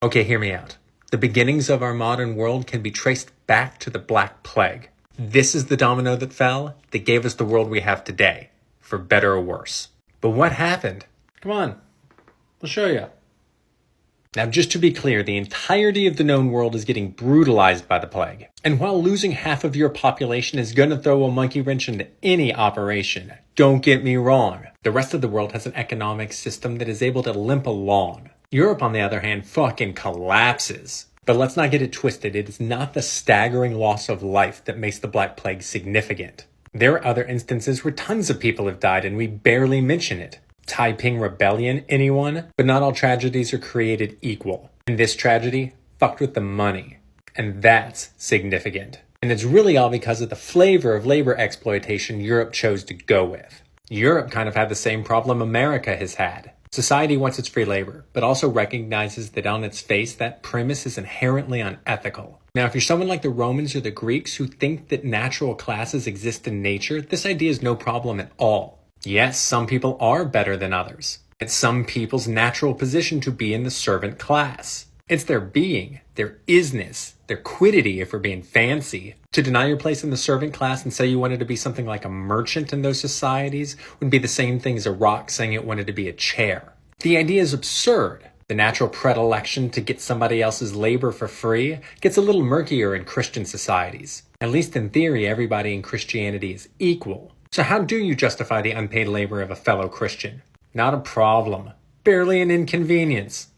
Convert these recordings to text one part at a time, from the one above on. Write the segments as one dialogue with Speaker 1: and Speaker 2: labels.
Speaker 1: Okay, hear me out. The beginnings of our modern world can be traced back to the Black Plague. This is the domino that fell that gave us the world we have today, for better or worse. But what happened? Come on, I'll show you. Now, just to be clear, the entirety of the known world is getting brutalized by the plague. And while losing half of your population is going to throw a monkey wrench into any operation, don't get me wrong. The rest of the world has an economic system that is able to limp along. Europe, on the other hand, fucking collapses. But let's not get it twisted. It is not the staggering loss of life that makes the Black Plague significant. There are other instances where tons of people have died and we barely mention it. Taiping Rebellion, anyone? But not all tragedies are created equal. And this tragedy fucked with the money. And that's significant. And it's really all because of the flavor of labor exploitation Europe chose to go with. Europe kind of had the same problem America has had. Society wants its free labor, but also recognizes that on its face, that premise is inherently unethical. Now, if you're someone like the Romans or the Greeks who think that natural classes exist in nature, this idea is no problem at all. Yes, some people are better than others. It's some people's natural position to be in the servant class. It's their being, their isness, their quiddity if we're being fancy. To deny your place in the servant class and say you wanted to be something like a merchant in those societies would be the same thing as a rock saying it wanted to be a chair. The idea is absurd. The natural predilection to get somebody else's labor for free gets a little murkier in Christian societies. At least in theory, everybody in Christianity is equal. So how do you justify the unpaid labor of a fellow Christian? Not a problem. Barely an inconvenience.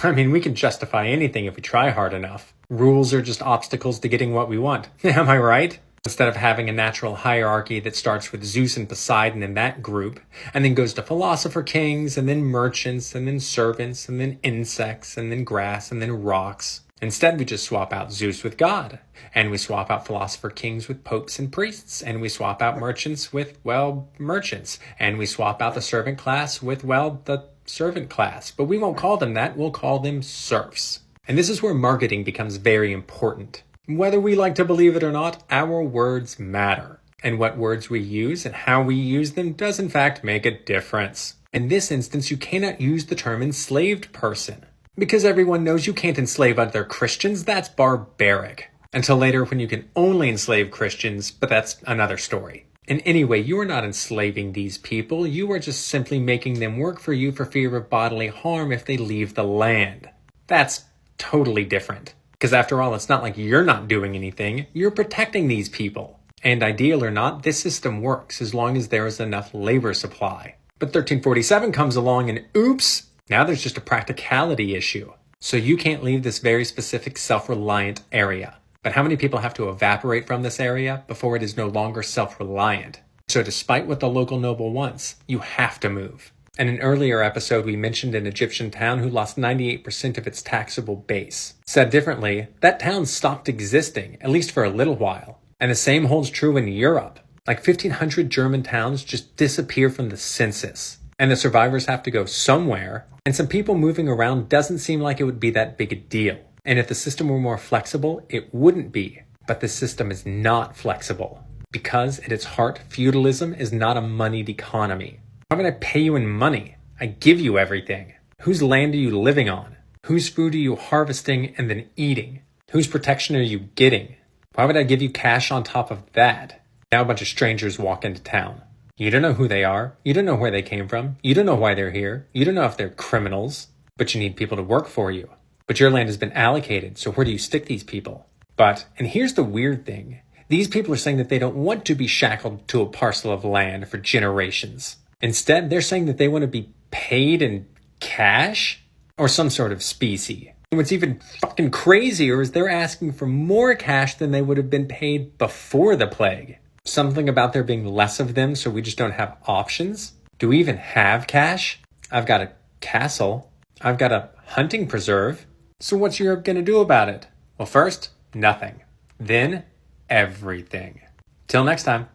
Speaker 1: I mean, we can justify anything if we try hard enough. Rules are just obstacles to getting what we want. Am I right? Instead of having a natural hierarchy that starts with Zeus and Poseidon in that group, and then goes to philosopher kings, and then merchants, and then servants, and then insects, and then grass, and then rocks. Instead, we just swap out Zeus with God, and we swap out philosopher kings with popes and priests, and we swap out merchants with, well, merchants, and we swap out the servant class with, well, the servant class. But we won't call them that, we'll call them serfs. And this is where marketing becomes very important. Whether we like to believe it or not, our words matter. And what words we use and how we use them does in fact make a difference. In this instance, you cannot use the term enslaved person. Because everyone knows you can't enslave other Christians, that's barbaric. Until later when you can only enslave Christians, but that's another story. And anyway, you are not enslaving these people, you are just simply making them work for you for fear of bodily harm if they leave the land. That's totally different. Because after all, it's not like you're not doing anything, you're protecting these people. And ideal or not, this system works as long as there is enough labor supply. But 1347 comes along and oops, now there's just a practicality issue. So you can't leave this very specific self-reliant area. But how many people have to evaporate from this area before it is no longer self-reliant? So despite what the local noble wants, you have to move. In an earlier episode, we mentioned an Egyptian town who lost 98% of its taxable base. Said differently, that town stopped existing, at least for a little while. And the same holds true in Europe. Like 1,500 German towns just disappear from the census. And the survivors have to go somewhere, and some people moving around doesn't seem like it would be that big a deal. And if the system were more flexible, it wouldn't be. But the system is not flexible. Because at its heart, feudalism is not a moneyed economy. Why would I pay you in money? I give you everything. Whose land are you living on? Whose food are you harvesting and then eating? Whose protection are you getting? Why would I give you cash on top of that? Now a bunch of strangers walk into town. You don't know who they are. You don't know where they came from. You don't know why they're here. You don't know if they're criminals. But you need people to work for you. But your land has been allocated, so where do you stick these people? But, and here's the weird thing, these people are saying that they don't want to be shackled to a parcel of land for generations. Instead, they're saying that they want to be paid in cash or some sort of specie. And what's even fucking crazier is they're asking for more cash than they would have been paid before the plague. Something about there being less of them, so we just don't have options? Do we even have cash? I've got a castle. I've got a hunting preserve. So what's Europe going to do about it? Well, first, nothing. Then, everything. Till next time.